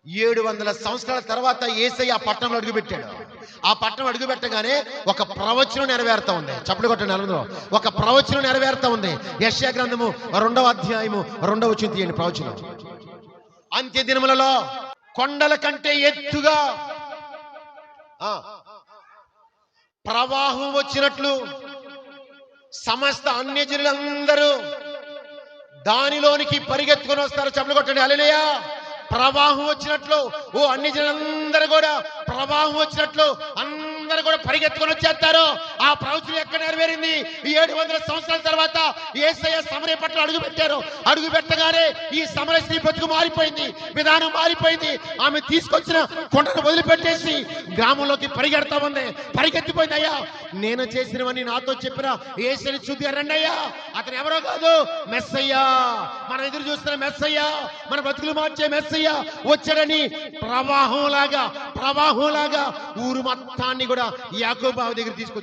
700 సంవత్సరాల తర్వాత యేసయ్య ఆ పట్టణంలో అడుగుపెట్టాడు. ఆ పట్టణం అడుగుపెట్టగానే ఒక ప్రవచనం నెరవేరుతా ఉంది. చప్పట్లు కొట్టండి అందరూ. ఒక ప్రవచనం నెరవేరుతా ఉంది. యెషయా గ్రంథము 2వ అధ్యాయము 2వ వచనం తీయండి. ప్రవచనం. అంత్య దినములలో కొండల కంటే ఎత్తుగా ప్రవాహం వచ్చినట్లు సమస్త అన్యజనులందరూ దానిలోనికి పరిగెత్తుకొని వస్తారు. చప్పట్లు కొట్టండి. హల్లెలూయా. ప్రవాహం వచ్చినట్లు ఓ అన్ని జనులందరూ కూడా ప్రవాహం వచ్చినట్లు అందరూ కూడా పరిగెత్తుకొని వచ్చేస్తారు. ఆ ప్రవచనం ఎక్కడ నెరవేరింది? 700 సంవత్సరాల తర్వాత యేసయ్య సమరయ పట్టణంలో అడుగు పెట్టారు. అడుగు పెట్టగానే ఈ సమరయ స్త్రీ బతుకు మారిపోయింది, విధానం మారిపోయింది. ఆమె తీసుకొచ్చిన కొండను వదిలిపెట్టేసి గ్రామంలోకి పరిగెడతా ఉంది. పరిగెత్తిపోయింది. అయ్యా, నేను చేసినవన్నీ నాతో చెప్పిన యేసయ్యని చూద్దాం రండి అయ్యా. అతను ఎవరో కాదు, మెస్సయ్యా. మనం ఎదురు చూస్తున్న మెస్సయ్యా, మన బతుకులు మార్చే మెస్సయ్యా వచ్చాడని ప్రవాహంలాగా ఊరు మొత్తాన్ని కూడా యాకోబు బావి దగ్గర తీసుకొచ్చి